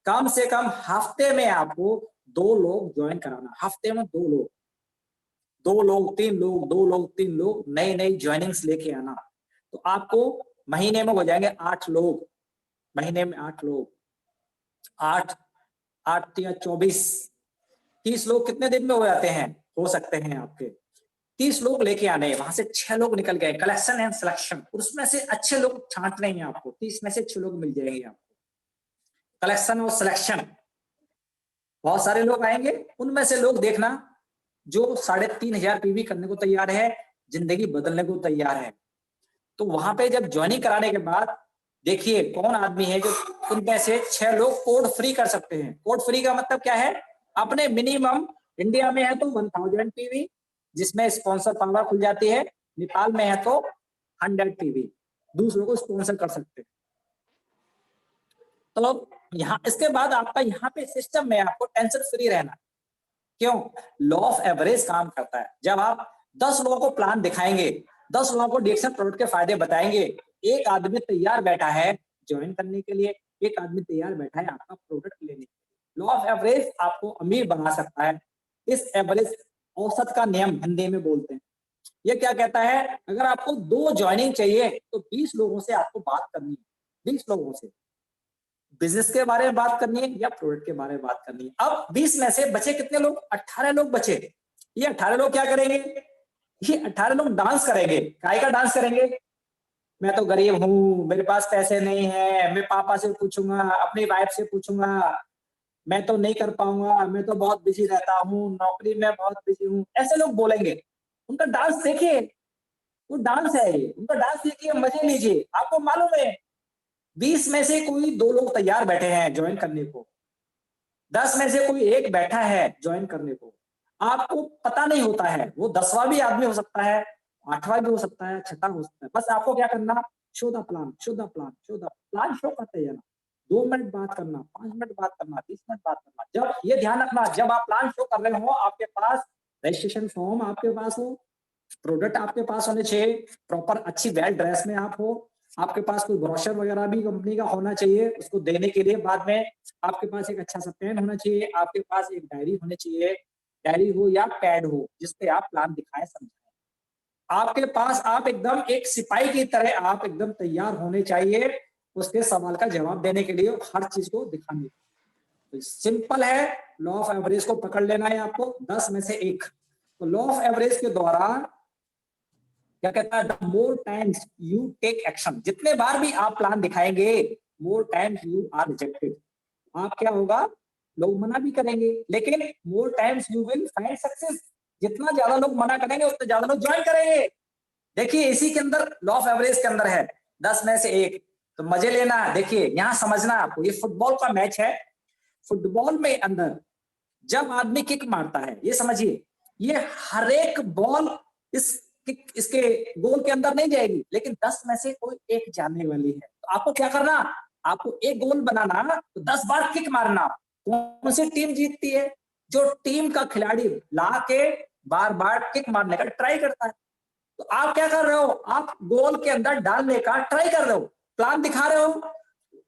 कम से कम हफ्ते में आपको 2 लोग ज्वाइन कराना। हफ्ते में 2 लोग, 2 लोग 3 लोग, 2 लोग 3 लोग नई नई ज्वाइनिंग्स लेके आना। तो आपको महीने में हो जाएंगे 8 लोग। महीने में 8 लोग, 8 8 या 24, 30 लोग कितने दिन में हो जाते हैं, हो सकते हैं आपके। 30 लोग लेके आने हैं, वहां से 6 लोग निकल गए, कलेक्शन एंड सिलेक्शन, उसमें से अच्छे लोग छांटने हैं आपको, 30 में से 6 लोग मिल जाएंगे आपको। कलेक्शन और सिलेक्शन, बहुत सारे लोग आएंगे, उनमें से लोग देखना जो 3,500 पीवी करने को तैयार है, जिंदगी बदलने को तैयार है। तो वहां पे जब ज्वाइनिंग कराने के बाद देखिए कौन आदमी है जो उनमें से 6 लोग कोड फ्री कर सकते हैं। कोड फ्री का मतलब क्या है, अपने मिनिमम इंडिया में है तो 1000 पीवी, जिसमें स्पॉन्सर पावर खुल जाती है, नेपाल में है तो 100 पीवी, दूसरों को स्पॉन्सर कर सकते हैं। तो यहाँ इसके बाद आपका यहाँ पे सिस्टम में आपको टेंशन फ्री रहना। क्यों? लॉ ऑफ एवरेज काम करता है। जब आप 10 लोगों को प्लान दिखाएंगे, 10 लोगों को डिएक्शन प्रोडक्ट के फायदे बताएंगे, एक आदमी तैयार बैठा है ज्वाइन करने के लिए, एक आदमी तैयार बैठा है आपका प्रोडक्ट लेने के लिए। लॉ ऑफ एवरेज आपको अमीर बना सकता है। इस एवरेज, औसत का नियम हिंदी में बोलते हैं। ये क्या कहता है, अगर आपको 2 ज्वाइनिंग चाहिए तो 20 लोगों से आपको बात करनी है, 20 लोगों से बिजनेस के बारे में बात करनी है या प्रोडक्ट के बारे में बात करनी है। अब 20 में से बचे कितने लोग, 18 लोग बचे। ये 18 लोग क्या करेंगे, ये 18 लोग डांस करेंगे। काय का डांस करेंगे, मैं तो गरीब हूँ, मेरे पास पैसे नहीं है, मैं पापा से पूछूंगा, अपनी वाइफ से पूछूंगा, मैं तो नहीं कर पाऊंगा, मैं तो बहुत बिजी रहता हूँ, नौकरी में बहुत बिजी हूँ, ऐसे लोग बोलेंगे। उनका डांस देखिए, वो डांस है, ये उनका डांस देखिए, मजे लीजिए। आपको मालूम है 20 में से कोई 2 लोग तैयार बैठे हैं ज्वाइन करने को, 10 में से कोई एक बैठा है ज्वाइन करने को। आपको पता नहीं होता है, वो 10वां भी आदमी हो सकता है, 8वां भी हो सकता है, 6वां हो सकता है। बस आपको क्या करना, show the plan, show the plan, show the plan, show करते जाना। 2 मिनट बात करना, 5 मिनट बात करना, 30 मिनट बात करना। जब ये ध्यान रखना, जब आप प्लान शो कर रहे हो, आपके पास रजिस्ट्रेशन फॉर्म आपके पास हो, प्रोडक्ट आपके पास होने चाहिए, प्रॉपर अच्छी वेल ड्रेस में आप हो, आपके पास कोई ब्रोशर वगैरह भी कंपनी का होना चाहिए उसको देने के लिए। बाद में आपके पास एक अच्छा सा पेन होना चाहिए, आपके पास एक डायरी होनी चाहिए, डायरी हो या पैड हो जिसपे आप प्लान दिखाएं, समझाएं। आपके पास आप एकदम एक सिपाही की तरह आप एकदम तैयार होने चाहिए उसके सवाल का जवाब देने के लिए, हर चीज को दिखाने। तो सिंपल है, लॉ ऑफ एवरेज को पकड़ लेना है आपको, 10 में से 1। तो लॉ ऑफ एवरेज के दौरान क्या कहता है, the more times you take action, जितने बार भी आप प्लान दिखाएंगे, more times you are rejected. आप क्या होगा, लोग मना भी करेंगे, लेकिन more times you will find success. जितना ज्यादा लोग मना करेंगे उतने ज्यादा लोग ज्वाइन करेंगे। देखिए इसी के अंदर लॉ ऑफ एवरेज के अंदर है, 10 में से 1। तो मजे लेना। देखिए यहाँ समझना आपको, ये फुटबॉल का मैच है। फुटबॉल में अंदर जब आदमी किक मारता है, ये समझिए, ये हर एक बॉल इस इसके गोल के अंदर नहीं जाएगी, लेकिन 10 में से कोई एक जाने वाली है। तो आपको क्या करना, आपको एक गोल बनाना, तो 10 बार किक मारना। कौन सी टीम जीतती है, जो टीम का खिलाड़ी ला के बार बार किक मारने का ट्राई करता है। तो आप क्या कर रहे हो, आप गोल के अंदर डालने का ट्राई कर रहे हो, प्लान दिखा रहे हो,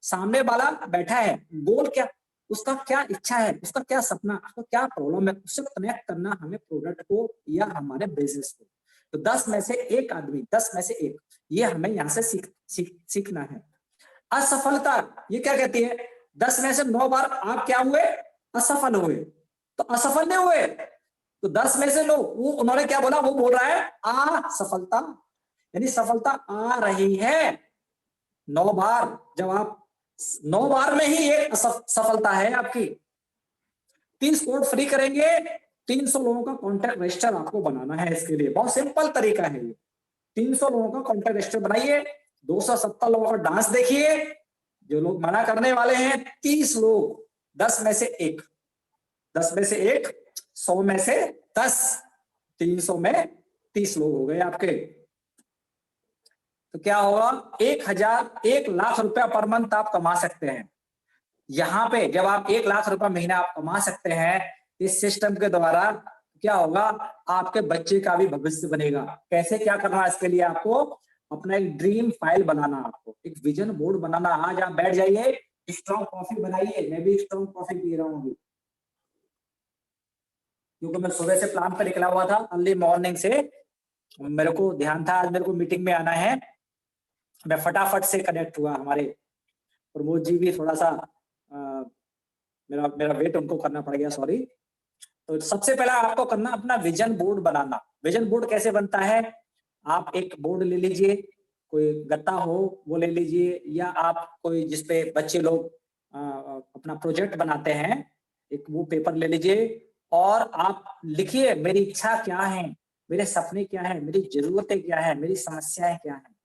सामने वाला बैठा है, गोल क्या, उसका क्या इच्छा है, उसका क्या सपना, उसका क्या प्रॉब्लम है, उससे कनेक्ट करना हमें प्रोडक्ट को या हमारे बिजनेस को। तो 10 में से 1 आदमी, 10 में से 1, ये हमें यहाँ से सीखना है। असफलता ये क्या कहती है, 10 में से 9 बार आप क्या हुए, असफल हुए। तो असफल नहीं हुए, तो 10 में से 9, वो उन्होंने क्या बोला, वो बोल रहा है असफलता, यानी सफलता आ रही है 9 बार। जब आप 9 बार में ही एक सफलता है आपकी। 30 कोड फ्री करेंगे, 300 लोगों का कॉन्टैक्ट रजिस्टर आपको बनाना है। इसके लिए बहुत सिंपल तरीका है ये। 300 लोगों का कॉन्टैक्ट रजिस्टर बनाइए, 270 लोगों का डांस देखिए, जो लोग मना करने वाले हैं 30 लोग, 10 में से 1, 10 में से 1, 100 में से 10, 300 में 30 लोग हो गए आपके। तो क्या होगा, 1 लाख रुपया पर मंथ आप कमा सकते हैं। यहाँ पे जब आप 1 लाख रुपया महीना आप कमा सकते हैं इस सिस्टम के द्वारा, क्या होगा, आपके बच्चे का भी भविष्य बनेगा। कैसे, क्या करना है इसके लिए, आपको अपना एक ड्रीम फाइल बनाना, आपको एक विजन बोर्ड बनाना। आज आप बैठ जाइए, स्ट्रॉन्ग कॉफी बनाइए, मैं भी स्ट्रॉन्ग कॉफी पी रहा हूँ अभी, क्योंकि मैं सुबह से प्लान पर निकला हुआ था, अर्ली मॉर्निंग से मेरे को ध्यान था आज मेरे को मीटिंग में आना है। मैं फटाफट से कनेक्ट हुआ, हमारे प्रमोद जी भी थोड़ा सा मेरा मेरा वेट उनको करना पड़ गया, सॉरी। तो सबसे पहला आपको करना अपना विजन बोर्ड बनाना। विजन बोर्ड कैसे बनता है? आप एक बोर्ड ले लीजिए, कोई गत्ता हो वो ले लीजिए, या आप कोई जिसपे बच्चे लोग अपना प्रोजेक्ट बनाते हैं, एक वो पेपर ले लीजिए और आप लिखिए मेरी इच्छा क्या है, मेरे सपने क्या है, मेरी जरूरतें क्या है, मेरी समस्याएं क्या है,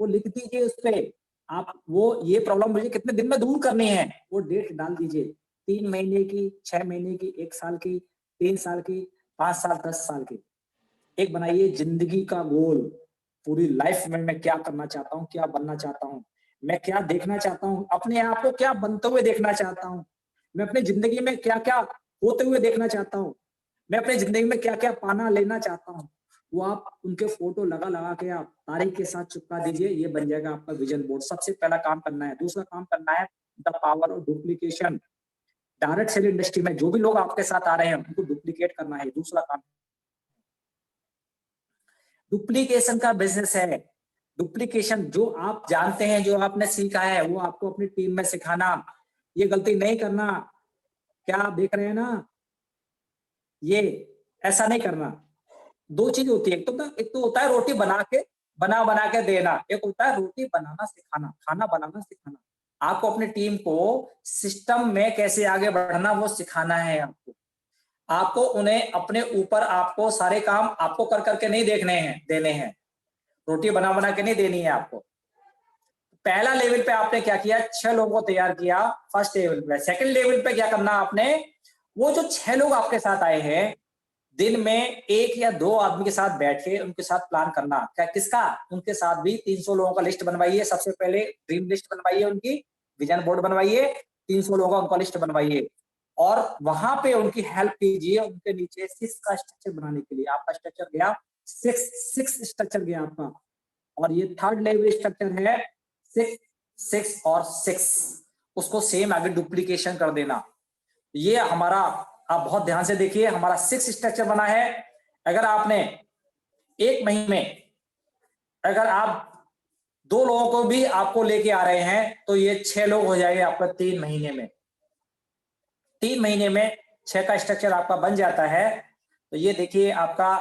वो लिख दीजिए उस पे। आप वो ये प्रॉब्लम मुझे कितने दिन में दूर करनी है वो डेट डाल दीजिए, 3 महीने की, 6 महीने की, 1 साल की, 3 साल की, 5 साल, 10 साल की। एक बनाइए जिंदगी का गोल, पूरी लाइफ में मैं क्या करना चाहता हूँ, क्या बनना चाहता हूँ, मैं क्या देखना चाहता हूँ, अपने आप को क्या बनते हुए देखना चाहता हूँ, मैं अपनी जिंदगी में क्या क्या होते हुए देखना चाहता हूँ, मैं अपनी जिंदगी में क्या क्या पाना लेना चाहता हूँ। वो आप उनके फोटो लगा लगा के आप तारीख के साथ चिपका दीजिए, ये बन जाएगा आपका विजन बोर्ड। सबसे पहला काम करना है। दूसरा काम करना है the power of duplication. Direct sell industry में जो भी लोग आपके साथ आ रहे हैं उनको डुप्लीकेट करना है, दूसरा काम। डुप्लीकेशन का बिजनेस है। डुप्लीकेशन जो आप जानते हैं, जो आपने सीखा है, वो आपको अपनी टीम में सिखाना। ये गलती नहीं करना। क्या आप देख रहे हैं ना, ये ऐसा नहीं करना। दो चीज होती है, एक तो होता है रोटी बना बना के देना, एक होता है रोटी बनाना सिखाना, खाना बनाना सिखाना। आपको अपनी टीम को सिस्टम में कैसे आगे बढ़ना वो सिखाना है। आपको उन्हें अपने ऊपर आपको सारे काम आपको कर करके नहीं देने हैं। रोटी बना बना के नहीं देनी है आपको। पहला लेवल पे आपने क्या किया, 6 लोगों को तैयार किया फर्स्ट लेवल पे। सेकंड लेवल पे क्या करना आपने, वो जो 6 लोग आपके साथ आए हैं, दिन में 1 या 2 आदमी के साथ बैठ के उनके साथ प्लान करना। क्या किसका? उनके साथ भी 300 लोगों का लिस्ट बनवाइए। सबसे पहले ड्रीम लिस्ट बनवाइए, उनकी विजन बोर्ड बनवाइए, 300 लोगों का उनका लिस्ट बनवाइए और वहां पे उनकी हेल्प कीजिए। उनके नीचे 6 का स्ट्रक्चर बनाने के लिए आपका स्ट्रक्चर गया 6 स्ट्रक्चर गया आपका। और ये थर्ड लेवल स्ट्रक्चर है 6 6 और 6, उसको सेम आगे डुप्लीकेशन कर देना। ये हमारा, आप बहुत ध्यान से देखिए, हमारा 6 स्ट्रक्चर बना है। अगर आपने 1 महीने में अगर आप 2 लोगों को भी आपको लेके आ रहे हैं तो ये 6 लोग हो जाएंगे आपका 3 महीने में। 3 महीने में 6 का स्ट्रक्चर आपका बन जाता है। तो ये देखिए आपका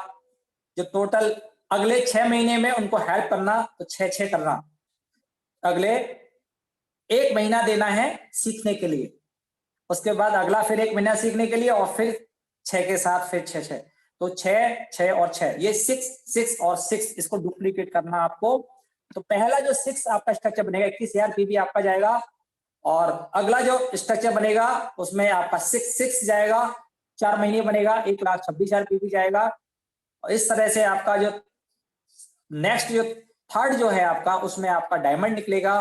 जो टोटल अगले 6 महीने में उनको हेल्प करना, तो 6 करना। अगले 1 महीना देना है सीखने के लिए, उसके बाद अगला फिर 1 महीना सीखने के लिए और फिर 6 के साथ फिर 6 तो 6 और 6, ये 6 और 6, इसको डुप्लीकेट करना आपको। तो पहला जो 6 आपका स्ट्रक्चर बनेगा 21,000 पीवी आपका जाएगा और अगला जो स्ट्रक्चर बनेगा उसमें आपका 6 जाएगा, 4 महीने बनेगा 1,26,000 पीवी जाएगा। और इस तरह से आपका जो नेक्स्ट जो थर्ड जो है आपका, उसमें आपका डायमंड निकलेगा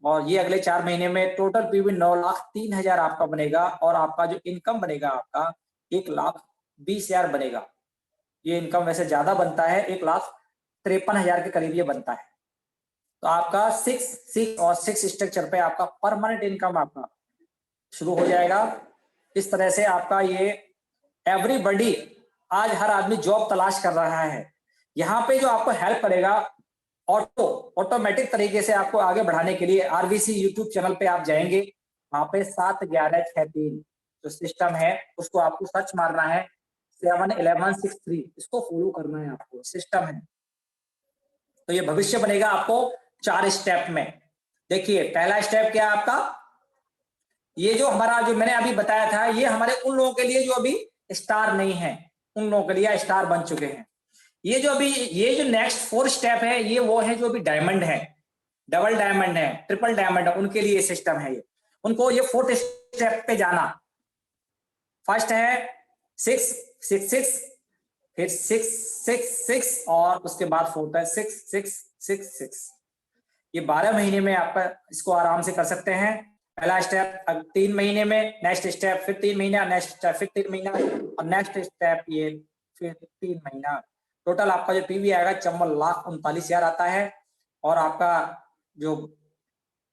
और ये अगले 4 महीने में टोटल पीवी 9,03,000 आपका बनेगा और आपका जो इनकम बनेगा आपका 1,20,000 बनेगा। ये इनकम वैसे ज्यादा बनता है, 1,53,000 के करीब ये बनता है। तो आपका 6 और 6 स्ट्रक्चर पे आपका परमानेंट इनकम आपका शुरू हो जाएगा। इस तरह से आपका ये एवरीबॉडी, आज हर आदमी जॉब तलाश कर रहा है। यहाँ पे जो आपको हेल्प करेगा ऑटोमेटिक तरीके से आपको आगे बढ़ाने के लिए, आरबीसी यूट्यूब चैनल पे आप जाएंगे, वहां पे 71163 जो सिस्टम है उसको आपको सर्च मारना है, 71163, इसको फॉलो करना है आपको, सिस्टम है। तो ये भविष्य बनेगा आपको 4 स्टेप में। देखिए पहला स्टेप क्या है आपका, ये जो हमारा जो मैंने अभी बताया था, ये हमारे उन लोगों के लिए जो अभी स्टार नहीं है, उन लोगों के लिए स्टार बन चुके हैं। ये जो अभी ये जो नेक्स्ट 4 स्टेप है, ये वो है जो अभी डायमंड है, डबल डायमंड है, ट्रिपल डायमंड है, उनके लिए सिस्टम है ये। उनको ये 4th स्टेप पे जाना। फर्स्ट है 6 6 6, फिर 6 6 6 और उसके बाद 4th है 6 6 6 6। ये 12 महीने में आपका इसको आराम से कर सकते हैं। पहला स्टेप 3 महीने में, नेक्स्ट स्टेप फिर 3 महीना, नेक्स्ट स्टेप फिर 3 महीना और नेक्स्ट स्टेप ये फिर 3 महीना। टोटल आपका जो पीवी आएगा 54,39,000 आता है। और आपका जो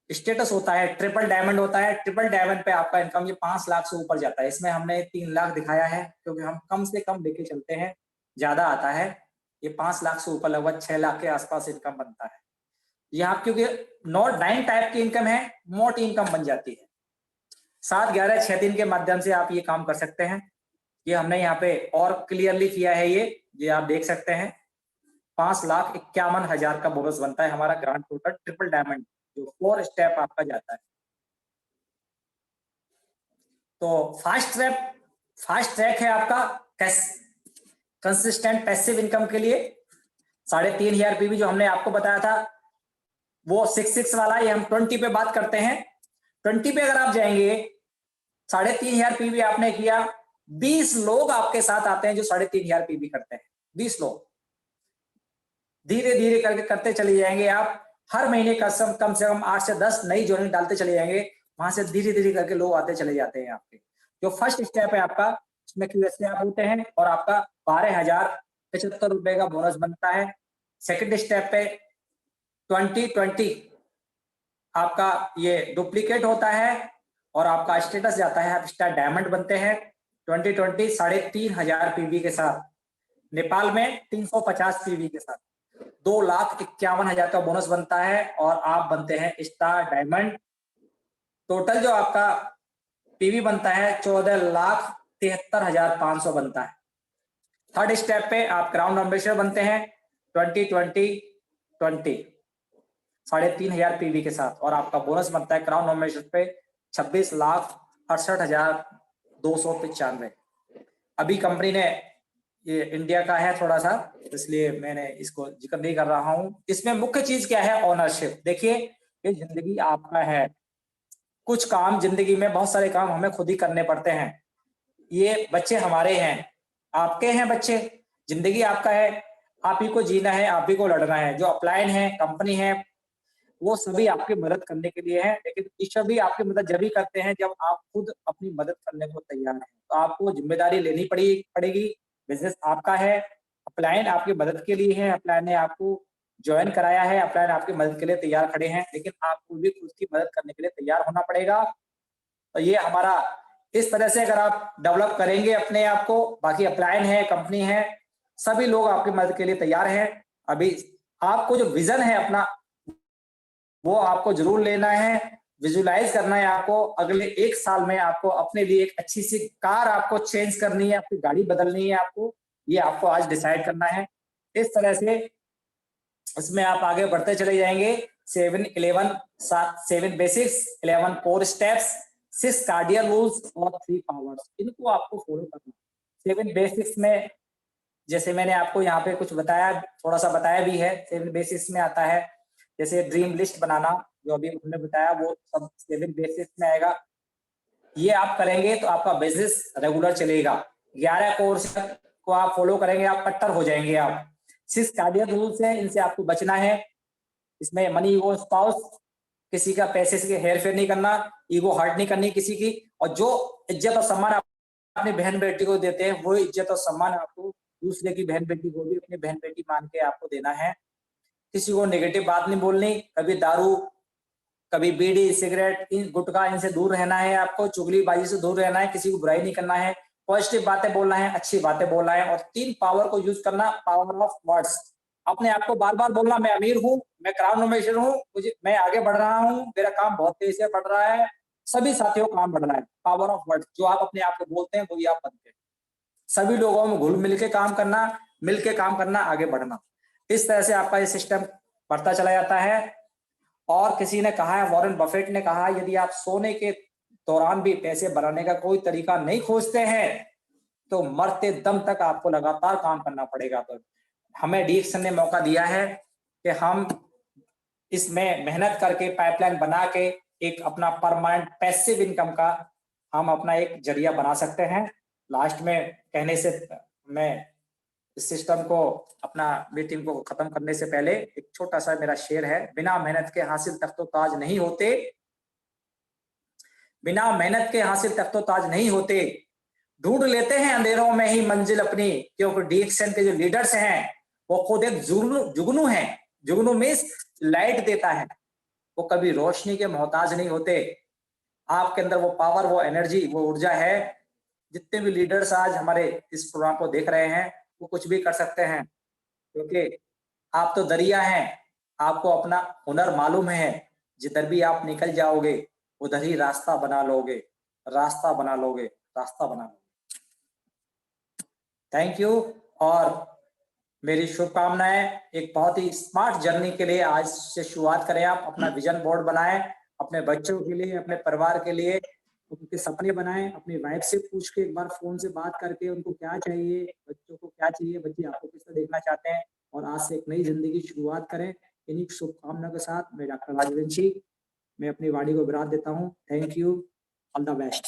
स्टेटस होता है ट्रिपल डायमंड होता है, ट्रिपल डायमंड पे आपका इनकम ये 5 लाख से ऊपर जाता है। इसमें हमने 3 लाख दिखाया है क्योंकि हम कम से कम लेके चलते हैं, ज्यादा आता है। ये 5 लाख से ऊपर लगभग 6 लाख के आसपास इनकम बनता है। यहाँ क्योंकि 9 टाइप की इनकम है, मोटी इनकम बन जाती है। 7-11 6 दिन के माध्यम से आप ये काम कर सकते हैं। ये हमने यहाँ पे और क्लियरली किया है, ये आप देख सकते हैं। 5,51,000 का बोनस बनता है हमारा ग्रांड टोटल ट्रिपल डायमंड, जो 4 स्टेप आपका जाता है। तो फास्ट ट्रैक है आपका कंसिस्टेंट पैसिव इनकम के लिए। 3,500 पीवी जो हमने आपको बताया था वो 6 वाला, ये हम 20 पे बात करते हैं। 20 पे अगर आप जाएंगे, 3,500 पीवी आपने किया, 20 लोग आपके साथ आते हैं जो 3,500 पीवी करते हैं। 20 लोग धीरे धीरे करके करते चले जाएंगे आप। हर महीने कम से कम 8 से 10 नई ज्वाइनिंग डालते चले जाएंगे, वहां से धीरे धीरे करके लोग आते चले जाते हैं आपके। जो फर्स्ट स्टेप है आपका, उसमें क्यूएसए आप होते हैं और आपका 12,075 रुपए का बोनस बनता है। सेकंड स्टेप पे 2020 आपका ये डुप्लीकेट होता है और आपका स्टेटस जाता है, आप स्टार डायमंड बनते हैं। 2020 3,500 पीवी के साथ, नेपाल में 350 पीवी के साथ 2,51,000 का बोनस बनता है और आप बनते हैं स्टार डायमंड। टोटल जो आपका पीवी बनता है 14,73,500 बनता है। थर्ड स्टेप पे आप क्राउन एम्बेसडर बनते हैं 2020 3,500 पीवी के साथ और आपका बोनस बनता है क्राउन एम्बेसडर पे 26,68,295। अभी कंपनी ने, ये इंडिया का है थोड़ा सा, इसलिए मैंने इसको जिक्र नहीं कर रहा हूं। इसमें मुख्य चीज क्या है? ओनरशिप। देखिए, ये जिंदगी आपका है। कुछ काम जिंदगी में, बहुत सारे काम हमें खुद ही करने पड़ते हैं। ये बच्चे हमारे हैं, आपके हैं बच्चे, जिंदगी आपका है, आप ही को जीना है, आप ही को लड़ना है। जो अपलाइन है, कंपनी है, वो सभी आपकी मदद करने के लिए है, लेकिन ईश्वर भी आपकी मदद जब भी करते हैं जब आप खुद अपनी मदद करने को तैयार हैं। तो आपको जिम्मेदारी लेनी पड़ेगी। बिजनेस आपका है, अपलाइन आपकी मदद के लिए है, अपलाइन ने आपको ज्वाइन कराया है, अपलाइन आपकी मदद के लिए तैयार खड़े हैं, लेकिन आपको भी खुद की मदद करने के लिए तैयार होना पड़ेगा। तो ये हमारा, इस तरह से अगर आप डेवलप करेंगे अपने आप को, बाकी अपलाइन है, कंपनी है, सभी लोग आपकी मदद के लिए तैयार हैं। अभी आपको जो विजन है अपना, वो आपको जरूर लेना है, विजुलाइज करना है आपको। अगले 1 साल में आपको अपने लिए एक अच्छी सी कार आपको चेंज करनी है, आपकी गाड़ी बदलनी है आपको, ये आपको आज डिसाइड करना है। इस तरह से इसमें आप आगे बढ़ते चले जाएंगे। 7 बेसिक्स, 11 कोर स्टेप्स, 6 कार्डियल रूल्स और 3 पावर्स, इनको आपको फॉलो करना। 7 बेसिक्स में जैसे मैंने आपको यहाँ पे कुछ बताया, थोड़ा सा बताया भी है। 7 बेसिक्स में आता है जैसे ड्रीम लिस्ट बनाना, जो अभी हमने बताया, वो सब 7 बेसिक्स में आएगा। ये आप करेंगे तो आपका बिजनेस रेगुलर चलेगा। 11 कोर्स को आप फॉलो करेंगे, आप कट्टर हो जाएंगे आप। 6 कार्डियल रूल्स हैं, इनसे आपको बचना है। इसमें मनी, ईगो, स्पाउस, किसी का पैसे से हेर फेर नहीं करना, ईगो हर्ट नहीं करनी किसी की, और जो इज्जत और सम्मान आप अपनी बहन बेटी को देते हैं, वो इज्जत और सम्मान आपको दूसरे की बहन बेटी को भी अपनी बहन बेटी मान के आपको देना है। किसी को नेगेटिव बात नहीं बोलनी, कभी दारू, कभी बीड़ी, सिगरेट, गुटखा, इनसे दूर रहना है आपको। चुगलीबाजी से दूर रहना है, किसी को बुराई नहीं करना है, पॉजिटिव बातें बोलना है, अच्छी बातें बोलना है। और 3 पावर को यूज करना, पावर ऑफ वर्ड्स। अपने आप को बार बार बोलना, मैं अमीर हूँ, मैं क्राउन एम्बेसडर हूँ, मुझे, मैं आगे बढ़ रहा हूँ, मेरा काम बहुत तेजी से बढ़ रहा है, सभी साथियों का काम बढ़ रहा है। पावर ऑफ वर्ड्स, जो आप अपने आप को बोलते हैं वही आप बनते हैं। सभी लोगों में घुल मिल के काम करना, मिल के काम करना, आगे बढ़ना। इस तरह से आपका ये सिस्टम बढ़ता चला जाता है। और किसी ने कहा है, वॉरेन बफेट ने कहा, यदि आप सोने के दौरान भी पैसे बनाने का कोई तरीका नहीं खोजते हैं तो मरते दम तक आपको लगातार काम करना पड़ेगा। तो हमें डीएक्सन ने मौका दिया है कि हम इसमें मेहनत करके पाइपलाइन बना के एक अपना परमानेंट पैसिव इनकम का हम अपना एक जरिया बना सकते हैं। लास्ट में कहने से मैं इस सिस्टम को, अपना मीटिंग को खत्म करने से पहले एक छोटा सा मेरा शेर है। बिना मेहनत के हासिल तख्तो ताज नहीं होते, बिना मेहनत के हासिल तख्तो ताज नहीं होते, ढूंढ लेते हैं अंधेरों में ही मंजिल अपनी। क्योंकि डीएक्सन के जो लीडर्स हैं वो खुद एक जुगनू है। जुगनू मींस लाइट देता है, वो कभी रोशनी के मोहताज नहीं होते। आपके अंदर वो पावर, वो एनर्जी, वो ऊर्जा है। जितने भी लीडर्स आज हमारे इस प्रोग्राम को देख रहे हैं, वो कुछ भी कर सकते हैं, क्योंकि आप तो दरिया हैं, आपको अपना हुनर मालूम है। जिधर भी आप निकल जाओगे उधर ही रास्ता बना लोगे। रास्ता बना लोगे, रास्ता बना लोगे। Thank you. और मेरी शुभकामनाएं, एक बहुत ही स्मार्ट जर्नी के लिए आज से शुरुआत करें। आप अपना विजन बोर्ड बनाएं, अपने बच्चों के लिए, अपने परिवार के लिए उनके सपने बनाएं। अपनी वाइफ से पूछ के एक बार फोन से बात करके उनको क्या चाहिए, बच्चों को क्या चाहिए, बच्चे आपको किस तरह देखना चाहते हैं, और आज से एक नई जिंदगी की शुरुआत करें। इन्हीं शुभकामनाओं के साथ मैं डॉक्टर राजवंशी, मैं अपनी वाणी को विराम देता हूँ। Thank you, all the best.